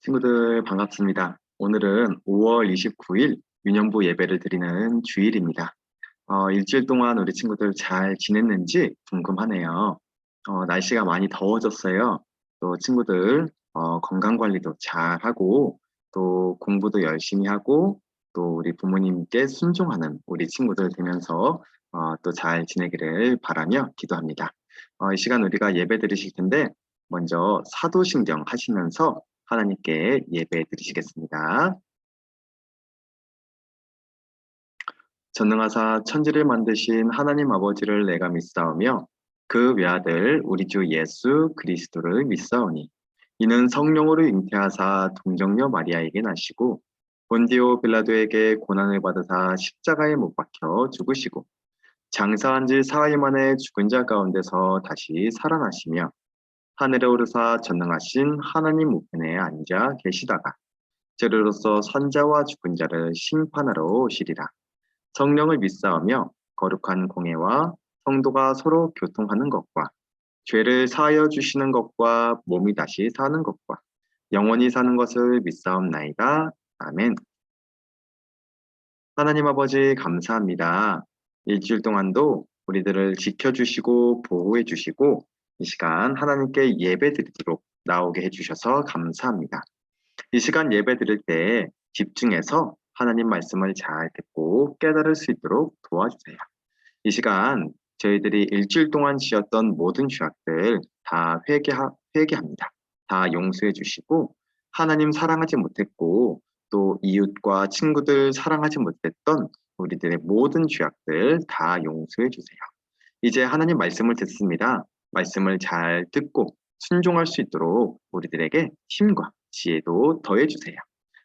친구들 반갑습니다. 오늘은 5월 29일 유년부 예배를 드리는 주일입니다. 일주일 동안 우리 친구들 잘 지냈는지 궁금하네요. 날씨가 많이 더워졌어요. 또 친구들 건강 관리도 잘 하고 또 공부도 열심히 하고 또 우리 부모님께 순종하는 우리 친구들 되면서 또 잘 지내기를 바라며 기도합니다. 이 시간 우리가 예배 드리실 텐데 먼저 사도신경 하시면서 하나님께 예배 드리시겠습니다. 전능하사 천지를 만드신 하나님 아버지를 내가 믿사오며 그 외아들 우리 주 예수 그리스도를 믿사오니 이는 성령으로 잉태하사 동정녀 마리아에게 나시고 본디오 빌라도에게 고난을 받으사 십자가에 못 박혀 죽으시고 장사한 지 사흘 만에 죽은 자 가운데서 다시 살아나시며 하늘에 오르사 전능하신 하나님 우편에 앉아 계시다가 저리로서 선자와 죽은 자를 심판하러 오시리라. 성령을 믿사오며 거룩한 공예와 성도가 서로 교통하는 것과 죄를 사하여 주시는 것과 몸이 다시 사는 것과 영원히 사는 것을 믿사옵나이다. 아멘. 하나님 아버지 감사합니다. 일주일 동안도 우리들을 지켜주시고 보호해 주시고 이 시간 하나님께 예배 드리도록 나오게 해주셔서 감사합니다. 이 시간 예배 드릴 때 집중해서 하나님 말씀을 잘 듣고 깨달을 수 있도록 도와주세요. 이 시간 저희들이 일주일 동안 지었던 모든 죄악들 다 회개합니다. 다 용서해 주시고 하나님 사랑하지 못했고 또 이웃과 친구들 사랑하지 못했던 우리들의 모든 죄악들 다 용서해 주세요. 이제 하나님 말씀을 듣습니다. 말씀을 잘 듣고 순종할 수 있도록 우리들에게 힘과 지혜도 더해 주세요.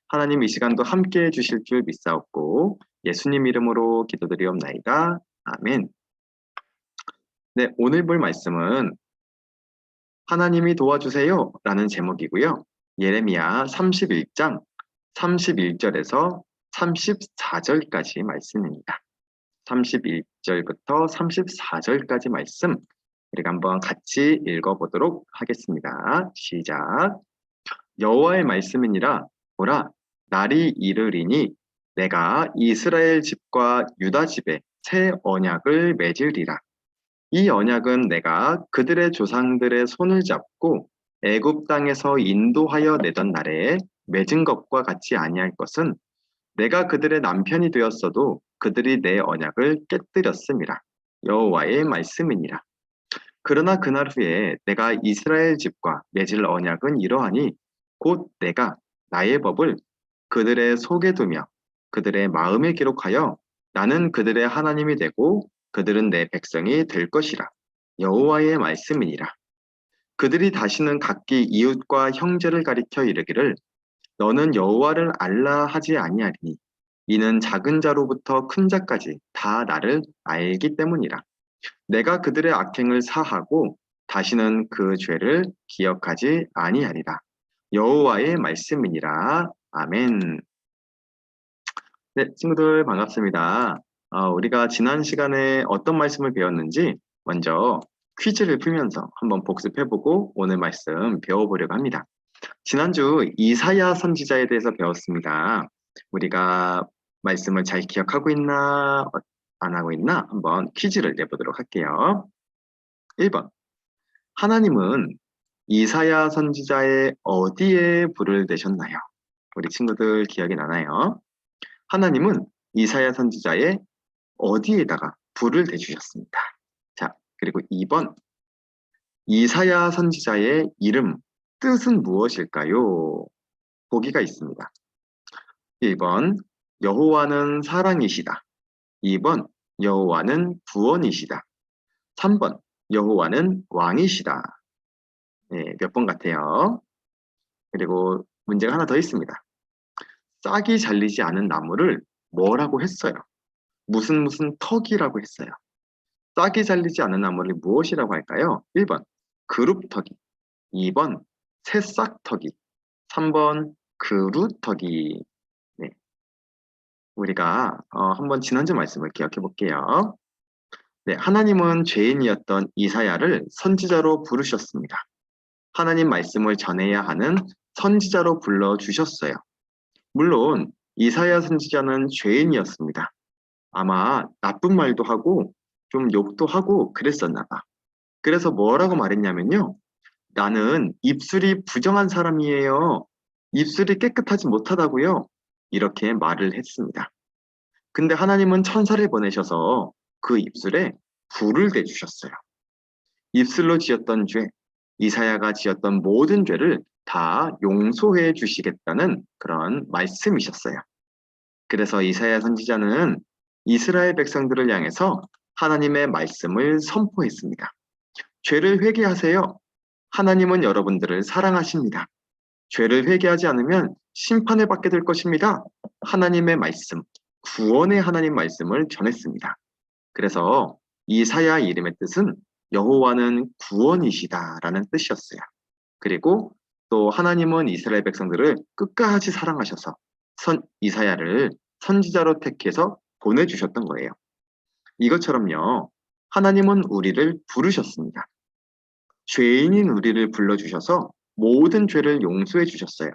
하나님 이 시간도 함께 해 주실 줄 믿사옵고 예수님 이름으로 기도드리옵나이다. 아멘. 네, 오늘 볼 말씀은 하나님이 도와주세요 라는 제목이고요. 예레미야 31장 31절에서 34절까지 말씀입니다. 31절부터 34절까지 말씀 우리가 한번 같이 읽어보도록 하겠습니다. 시작. 여호와의 말씀이니라 보라 날이 이르리니 내가 이스라엘 집과 유다 집에 새 언약을 맺으리라. 이 언약은 내가 그들의 조상들의 손을 잡고 애굽 땅에서 인도하여 내던 날에 맺은 것과 같이 아니할 것은 내가 그들의 남편이 되었어도 그들이 내 언약을 깨뜨렸음이라. 여호와의 말씀이니라. 그러나 그날 후에 내가 이스라엘 집과 맺을 언약은 이러하니 곧 내가 나의 법을 그들의 속에 두며 그들의 마음에 기록하여 나는 그들의 하나님이 되고 그들은 내 백성이 될 것이라. 여호와의 말씀이니라. 그들이 다시는 각기 이웃과 형제를 가리켜 이르기를 너는 여호와를 알라 하지 아니하리니 이는 작은 자로부터 큰 자까지 다 나를 알기 때문이라. 내가 그들의 악행을 사하고 다시는 그 죄를 기억하지 아니하리라. 여호와의 말씀이니라. 아멘. 네, 친구들 반갑습니다. 우리가 지난 시간에 어떤 말씀을 배웠는지 먼저 퀴즈를 풀면서 한번 복습해보고 오늘 말씀 배워보려고 합니다. 지난주 이사야 선지자에 대해서 배웠습니다. 우리가 말씀을 잘 기억하고 있나 안 하고 있나 한번 퀴즈를 내보도록 할게요. 1번. 하나님은 이사야 선지자의 어디에 불을 내셨나요? 우리 친구들 기억이 나나요? 하나님은 이사야 선지자의 어디에다가 불을 대주셨습니다. 자, 그리고 2번. 이사야 선지자의 이름, 뜻은 무엇일까요? 보기가 있습니다. 1번, 여호와는 사랑이시다. 2번, 여호와는 구원이시다. 3번, 여호와는 왕이시다. 네, 몇 번 같아요. 그리고 문제가 하나 더 있습니다. 싹이 잘리지 않은 나무를 뭐라고 했어요? 무슨 턱이라고 했어요. 싹이 잘리지 않은 나무를 무엇이라고 할까요? 1번, 그룹터기. 2번, 새싹터기. 3번, 그루터기. 네. 우리가 한번 지난주 말씀을 기억해 볼게요. 네, 하나님은 죄인이었던 이사야를 선지자로 부르셨습니다. 하나님 말씀을 전해야 하는 선지자로 불러주셨어요. 물론 이사야 선지자는 죄인이었습니다. 아마 나쁜 말도 하고 좀 욕도 하고 그랬었나 봐. 그래서 뭐라고 말했냐면요. 나는 입술이 부정한 사람이에요. 입술이 깨끗하지 못하다고요. 이렇게 말을 했습니다. 근데 하나님은 천사를 보내셔서 그 입술에 불을 대주셨어요. 입술로 지었던 죄, 이사야가 지었던 모든 죄를 다 용서해 주시겠다는 그런 말씀이셨어요. 그래서 이사야 선지자는 이스라엘 백성들을 향해서 하나님의 말씀을 선포했습니다. 죄를 회개하세요. 하나님은 여러분들을 사랑하십니다. 죄를 회개하지 않으면 심판을 받게 될 것입니다. 하나님의 말씀, 구원의 하나님 말씀을 전했습니다. 그래서 이사야 이름의 뜻은 여호와는 구원이시다라는 뜻이었어요. 그리고 또 하나님은 이스라엘 백성들을 끝까지 사랑하셔서 이사야를 선지자로 택해서 보내주셨던 거예요. 이것처럼요, 하나님은 우리를 부르셨습니다. 죄인인 우리를 불러주셔서 모든 죄를 용서해 주셨어요.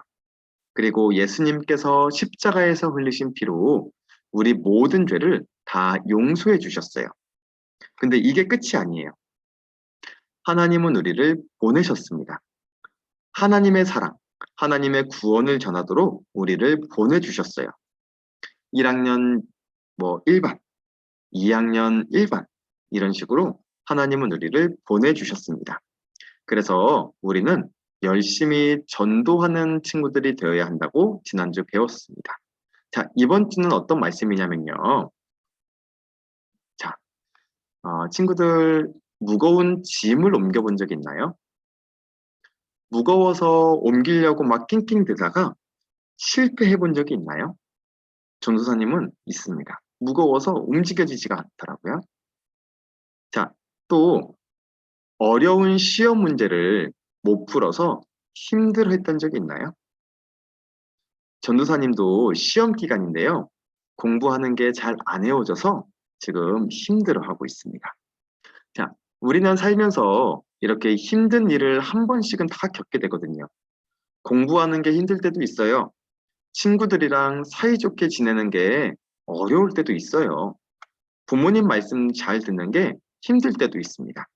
그리고 예수님께서 십자가에서 흘리신 피로 우리 모든 죄를 다 용서해 주셨어요. 근데 이게 끝이 아니에요. 하나님은 우리를 보내셨습니다. 하나님의 사랑, 하나님의 구원을 전하도록 우리를 보내주셨어요. 1학년 1반, 2학년 1반 이런 식으로 하나님은 우리를 보내주셨습니다. 그래서 우리는 열심히 전도하는 친구들이 되어야 한다고 지난주 배웠습니다. 자, 이번 주는 어떤 말씀이냐면요. 자, 친구들 무거운 짐을 옮겨본 적 있나요? 무거워서 옮기려고 막 낑낑대다가 실패해 본 적이 있나요? 전도사님은 있습니다. 무거워서 움직여지지가 않더라고요. 자, 또 어려운 시험 문제를 못 풀어서 힘들어했던 적이 있나요? 전도사님도 시험 기간인데요. 공부하는 게 잘 안 해오져서 지금 힘들어하고 있습니다. 자, 우리는 살면서 이렇게 힘든 일을 한 번씩은 다 겪게 되거든요. 공부하는 게 힘들 때도 있어요. 친구들이랑 사이좋게 지내는 게 어려울 때도 있어요. 부모님 말씀 잘 듣는 게 힘들 때도 있습니다.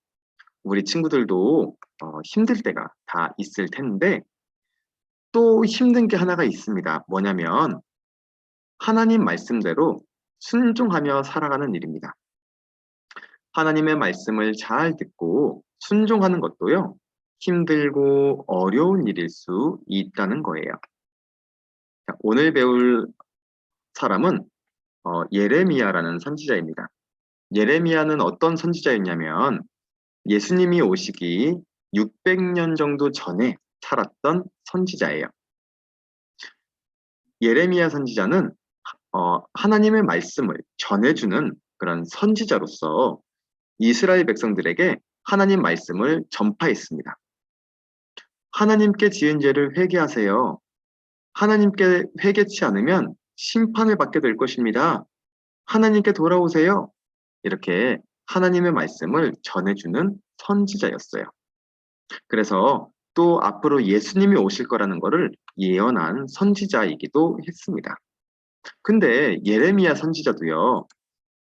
우리 친구들도 힘들 때가 다 있을 텐데 또 힘든 게 하나가 있습니다. 뭐냐면 하나님 말씀대로 순종하며 살아가는 일입니다. 하나님의 말씀을 잘 듣고 순종하는 것도요, 힘들고 어려운 일일 수 있다는 거예요. 자, 오늘 배울 사람은 예레미야라는 선지자입니다. 예레미야는 어떤 선지자였냐면 예수님이 오시기 600년 정도 전에 살았던 선지자예요. 예레미야 선지자는 하나님의 말씀을 전해주는 그런 선지자로서 이스라엘 백성들에게 하나님 말씀을 전파했습니다. 하나님께 지은 죄를 회개하세요. 하나님께 회개치 않으면 심판을 받게 될 것입니다. 하나님께 돌아오세요. 이렇게 하나님의 말씀을 전해주는 선지자였어요. 그래서 또 앞으로 예수님이 오실 거라는 것을 예언한 선지자이기도 했습니다. 근데 예레미야 선지자도요,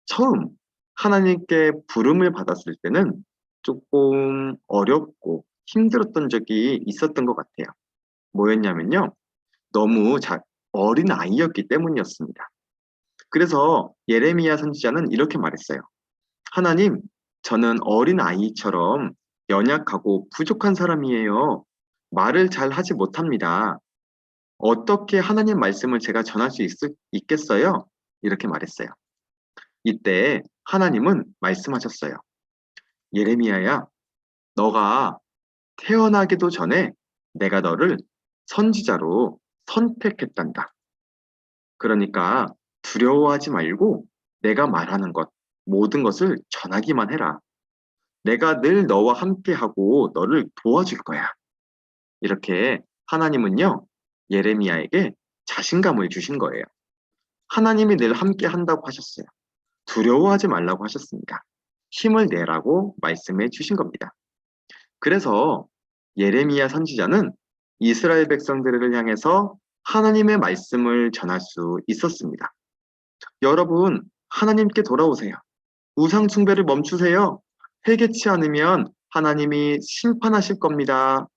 처음 하나님께 부름을 받았을 때는 조금 어렵고 힘들었던 적이 있었던 것 같아요. 뭐였냐면요, 너무 어린 아이였기 때문이었습니다. 그래서 예레미야 선지자는 이렇게 말했어요. 하나님, 저는 어린 아이처럼 연약하고 부족한 사람이에요. 말을 잘 하지 못합니다. 어떻게 하나님 말씀을 제가 전할 수 있겠어요? 이렇게 말했어요. 이때 하나님은 말씀하셨어요. 예레미야야, 너가 태어나기도 전에 내가 너를 선지자로 선택했단다. 그러니까 두려워하지 말고 내가 말하는 것, 모든 것을 전하기만 해라. 내가 늘 너와 함께하고 너를 도와줄 거야. 이렇게 하나님은요, 예레미야에게 자신감을 주신 거예요. 하나님이 늘 함께 한다고 하셨어요. 두려워하지 말라고 하셨습니다. 힘을 내라고 말씀해 주신 겁니다. 그래서 예레미야 선지자는 이스라엘 백성들을 향해서 하나님의 말씀을 전할 수 있었습니다. 여러분, 하나님께 돌아오세요. 우상 숭배를 멈추세요. 회개치 않으면 하나님이 심판하실 겁니다.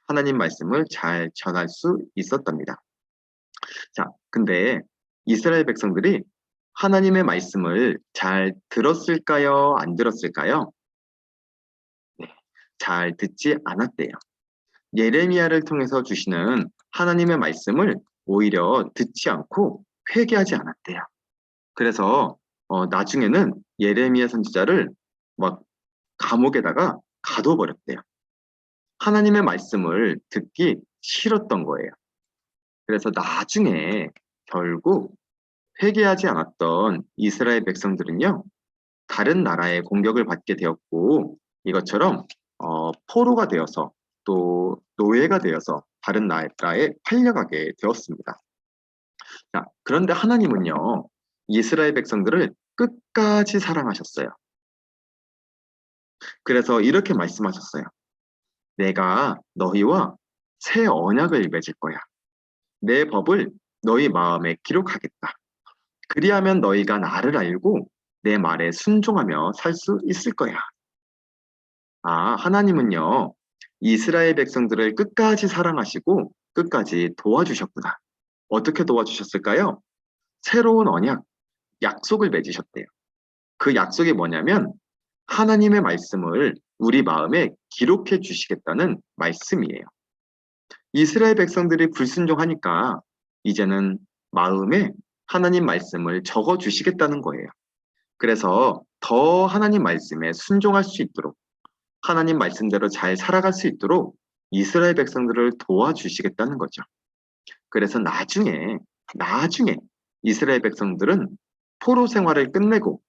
하나님 말씀을 잘 전할 수 있었답니다. 자, 근데 이스라엘 백성들이 하나님의 말씀을 잘 들었을까요? 안 들었을까요? 네, 잘 듣지 않았대요. 예레미야를 통해서 주시는 하나님의 말씀을 오히려 듣지 않고 회개하지 않았대요. 그래서 나중에는 예레미야 선지자를 막 감옥에다가 가둬버렸대요. 하나님의 말씀을 듣기 싫었던 거예요. 그래서 나중에 결국 회개하지 않았던 이스라엘 백성들은요, 다른 나라의 공격을 받게 되었고, 이것처럼 포로가 되어서 또 노예가 되어서 다른 나라에 팔려가게 되었습니다. 자, 그런데 하나님은요, 이스라엘 백성들을 끝까지 사랑하셨어요. 그래서 이렇게 말씀하셨어요. 내가 너희와 새 언약을 맺을 거야. 내 법을 너희 마음에 기록하겠다. 그리하면 너희가 나를 알고 내 말에 순종하며 살 수 있을 거야. 아, 하나님은요, 이스라엘 백성들을 끝까지 사랑하시고 끝까지 도와주셨구나. 어떻게 도와주셨을까요? 새로운 언약, 약속을 맺으셨대요. 그 약속이 뭐냐면 하나님의 말씀을 우리 마음에 기록해 주시겠다는 말씀이에요. 이스라엘 백성들이 불순종하니까 이제는 마음에 하나님 말씀을 적어 주시겠다는 거예요. 그래서 더 하나님 말씀에 순종할 수 있도록 하나님 말씀대로 잘 살아갈 수 있도록 이스라엘 백성들을 도와주시겠다는 거죠. 그래서 나중에 이스라엘 백성들은 포로 생활을 끝내고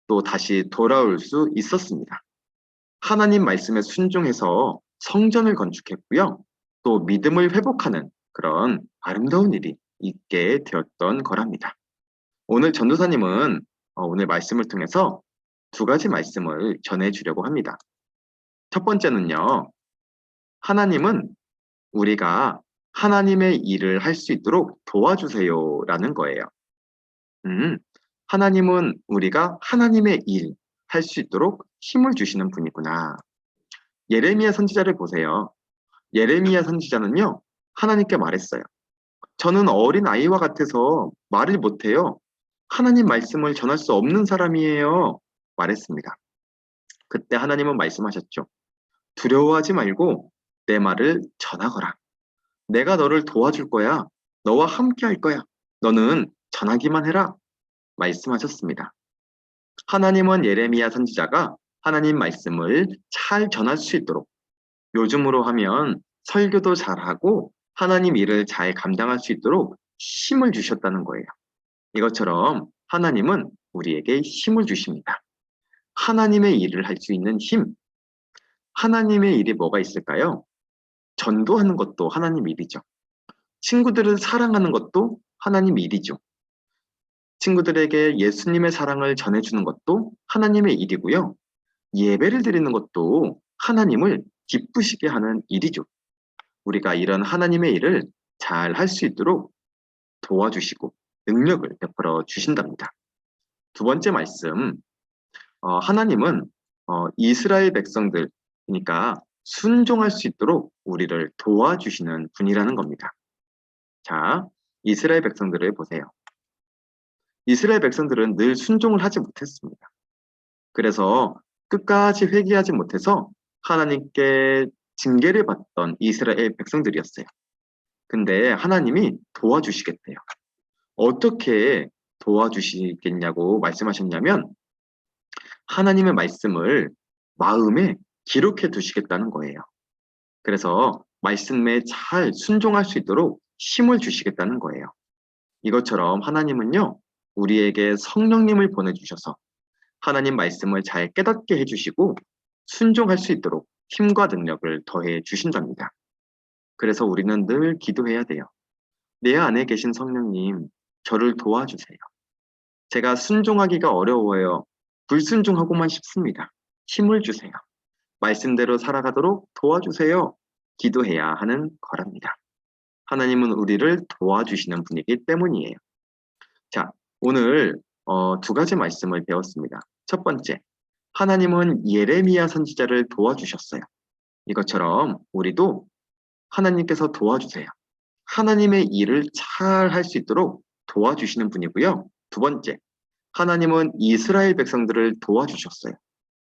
또 다시 돌아올 수 있었습니다. 하나님 말씀에 순종해서 성전을 건축했고요. 또 믿음을 회복하는 그런 아름다운 일이 있게 되었던 거랍니다. 오늘 전도사님은 오늘 말씀을 통해서 두 가지 말씀을 전해주려고 합니다. 첫 번째는요, 하나님은 우리가 하나님의 일을 할 수 있도록 도와주세요라는 거예요. 음, 하나님은 우리가 하나님의 일 할 수 있도록 힘을 주시는 분이구나. 예레미야 선지자를 보세요. 예레미야 선지자는요, 하나님께 말했어요. 저는 어린 아이와 같아서 말을 못해요. 하나님 말씀을 전할 수 없는 사람이에요. 말했습니다. 그때 하나님은 말씀하셨죠. 두려워하지 말고 내 말을 전하거라. 내가 너를 도와줄 거야. 너와 함께 할 거야. 너는 전하기만 해라. 말씀하셨습니다. 하나님은 예레미야 선지자가 하나님 말씀을 잘 전할 수 있도록 요즘으로 하면 설교도 잘하고 하나님 일을 잘 감당할 수 있도록 힘을 주셨다는 거예요. 이것처럼 하나님은 우리에게 힘을 주십니다. 하나님의 일을 할 수 있는 힘. 하나님의 일이 뭐가 있을까요? 전도하는 것도 하나님 일이죠. 친구들을 사랑하는 것도 하나님 일이죠. 친구들에게 예수님의 사랑을 전해주는 것도 하나님의 일이고요. 예배를 드리는 것도 하나님을 기쁘시게 하는 일이죠. 우리가 이런 하나님의 일을 잘 할 수 있도록 도와주시고 능력을 베풀어 주신답니다. 두 번째 말씀, 하나님은 이스라엘 백성들, 그러니까 순종할 수 있도록 우리를 도와주시는 분이라는 겁니다. 자, 이스라엘 백성들을 보세요. 이스라엘 백성들은 늘 순종을 하지 못했습니다. 그래서 끝까지 회개하지 못해서 하나님께 징계를 받던 이스라엘 백성들이었어요. 근데 하나님이 도와주시겠대요. 어떻게 도와주시겠냐고 말씀하셨냐면 하나님의 말씀을 마음에 기록해 두시겠다는 거예요. 그래서 말씀에 잘 순종할 수 있도록 힘을 주시겠다는 거예요. 이것처럼 하나님은요, 우리에게 성령님을 보내주셔서 하나님 말씀을 잘 깨닫게 해주시고 순종할 수 있도록 힘과 능력을 더해 주신답니다. 그래서 우리는 늘 기도해야 돼요. 내 안에 계신 성령님, 저를 도와주세요. 제가 순종하기가 어려워요. 불순종하고만 싶습니다. 힘을 주세요. 말씀대로 살아가도록 도와주세요. 기도해야 하는 거랍니다. 하나님은 우리를 도와주시는 분이기 때문이에요. 자, 오늘 두 가지 말씀을 배웠습니다. 첫 번째, 하나님은 예레미야 선지자를 도와주셨어요. 이것처럼 우리도 하나님께서 도와주세요. 하나님의 일을 잘 할 수 있도록 도와주시는 분이고요. 두 번째, 하나님은 이스라엘 백성들을 도와주셨어요.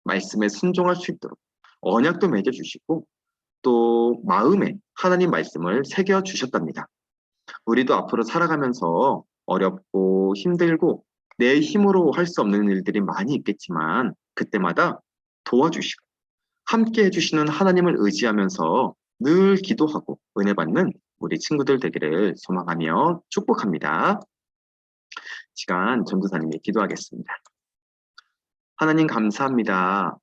말씀에 순종할 수 있도록 언약도 맺어주시고 또 마음에 하나님 말씀을 새겨주셨답니다. 우리도 앞으로 살아가면서 어렵고 힘들고 내 힘으로 할 수 없는 일들이 많이 있겠지만 그때마다 도와주시고 함께 해주시는 하나님을 의지하면서 늘 기도하고 은혜 받는 우리 친구들 되기를 소망하며 축복합니다. 시간 전도사님이 기도하겠습니다. 하나님 감사합니다.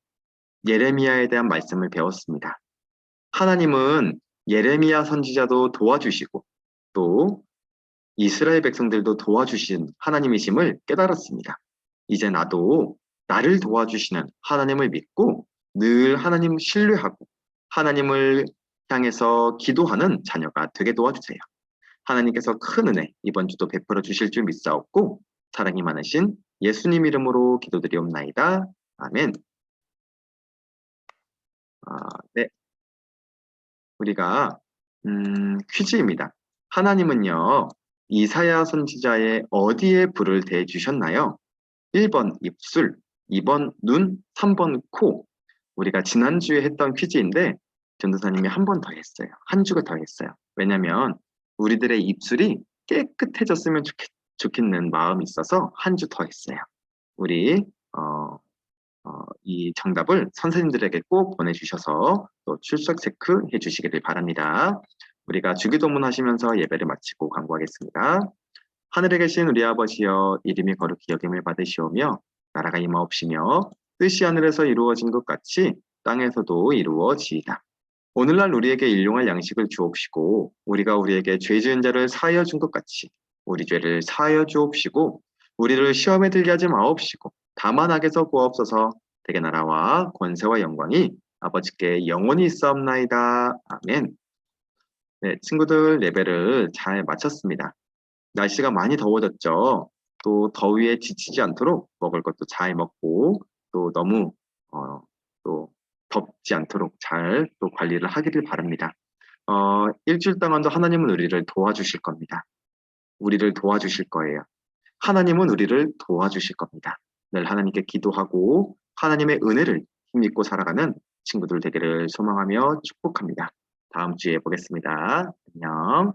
예레미야에 대한 말씀을 배웠습니다. 하나님은 예레미야 선지자도 도와주시고 또 이스라엘 백성들도 도와주신 하나님이심을 깨달았습니다. 이제 나도 나를 도와주시는 하나님을 믿고 늘 하나님 신뢰하고 하나님을 향해서 기도하는 자녀가 되게 도와주세요. 하나님께서 큰 은혜 이번 주도 베풀어 주실 줄 믿사옵고 사랑이 많으신 예수님 이름으로 기도드리옵나이다. 아멘. 네, 우리가 퀴즈입니다. 하나님은요, 이사야 선지자의 어디에 불을 대주셨나요? 1번 입술, 2번 눈, 3번 코. 우리가 지난주에 했던 퀴즈인데 전도사님이 한 번 더 했어요. 한 주가 더 했어요. 왜냐면 우리들의 입술이 깨끗해졌으면 좋겠는 마음이 있어서 한 주 더 했어요. 우리 이 정답을 선생님들에게 꼭 보내주셔서 또 출석 체크해 주시기를 바랍니다. 우리가 주기도문 하시면서 예배를 마치고 간구하겠습니다. 하늘에 계신 우리 아버지여 이름이 거룩히 여김을 받으시오며 나라가 임하옵시며 뜻이 하늘에서 이루어진 것 같이 땅에서도 이루어지이다. 오늘날 우리에게 일용할 양식을 주옵시고 우리가 우리에게 죄 지은 자를 사하여 준 것 같이 우리 죄를 사하여 주옵시고 우리를 시험에 들게 하지 마옵시고 다만 악에서 구하옵소서. 대개 나라와 권세와 영광이 아버지께 영원히 있사옵나이다. 아멘. 네, 친구들 예배를 잘 마쳤습니다. 날씨가 많이 더워졌죠. 또 더위에 지치지 않도록 먹을 것도 잘 먹고 또 너무 또 덥지 않도록 잘 또 관리를 하기를 바랍니다. 일주일 동안도 하나님은 우리를 도와주실 겁니다. 우리를 도와주실 거예요. 하나님은 우리를 도와주실 겁니다. 늘 하나님께 기도하고 하나님의 은혜를 힘입고 살아가는 친구들 되기를 소망하며 축복합니다. 다음 주에 보겠습니다. 안녕.